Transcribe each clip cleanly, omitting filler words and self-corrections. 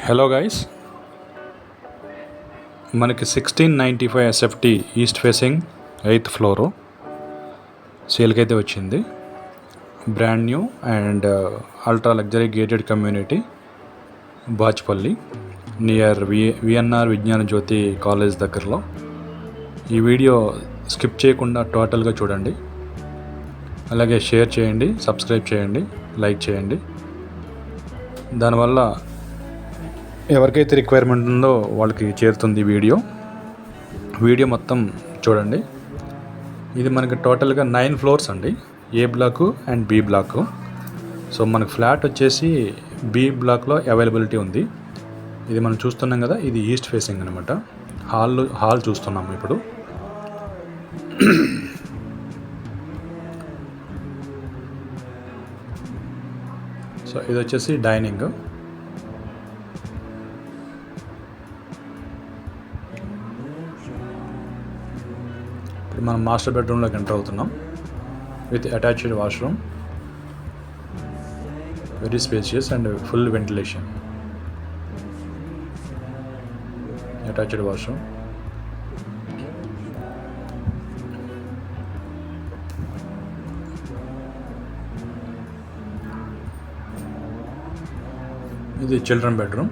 Hello guys, మనకి 1695 SFT east facing 8th floor సేల్కి అయితే వచ్చింది. Brand new and ultra luxury gated community, Bachupally near VNR విజ్ఞాన జ్యోతి college దగ్గరలో. ఈ వీడియో స్కిప్ చేయకుండా టోటల్గా చూడండి. అలాగే షేర్ చేయండి, సబ్స్క్రైబ్ చేయండి, లైక్ చేయండి. దానివల్ల ఎవరికైతే రిక్వైర్మెంట్ ఉందో వాళ్ళకి చేరుతుంది వీడియో మొత్తం చూడండి. ఇది మనకి టోటల్గా 9 ఫ్లోర్స్ అండి, A block and B block. So మనకు ఫ్లాట్ వచ్చేసి బి బ్లాక్లో అవైలబిలిటీ ఉంది. ఇది మనం చూస్తున్నాం కదా, ఇది ఈస్ట్ ఫేసింగ్ అనమాట. హాల్ చూస్తున్నాం ఇప్పుడు. సో ఇది వచ్చేసి డైనింగ్. ఇప్పుడు మనం మాస్టర్ బెడ్రూమ్లోకి ఎంటర్ అవుతున్నాం with attached washroom, very spacious and full ventilation. Attached washroom. ఇది చిల్డ్రన్ బెడ్రూమ్.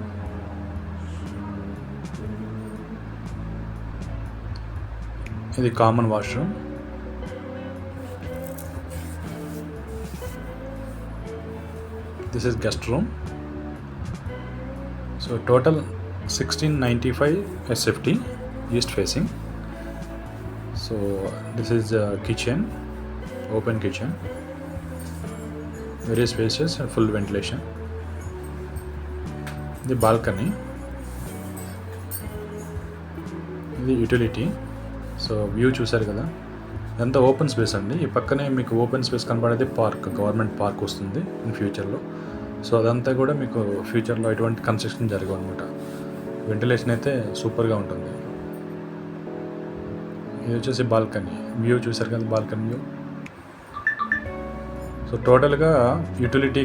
ఇది common washroom. This is guest room. So total 1695 SFT east facing. So this is kitchen, open kitchen, very spacious and full ventilation. ఇది balcony. ఇది utility. So view చూసారు కదా, ఇదంతా open space అండి. ఈ పక్కనే మీకు ఓపెన్ స్పేస్ కనబడేది పార్క్, గవర్నమెంట్ పార్క్ వస్తుంది ఇన్ ఫ్యూచర్లో. సో అదంతా కూడా మీకు ఫ్యూచర్లో ఎటువంటి కన్స్ట్రక్షన్ జరగవు అనమాట. వెంటిలేషన్ అయితే సూపర్గా ఉంటుంది. ఇది వచ్చేసి బాల్కనీ వ్యూ చూసారు కదా, బాల్కనీ వ్యూ. సో టోటల్గా యూటిలిటీ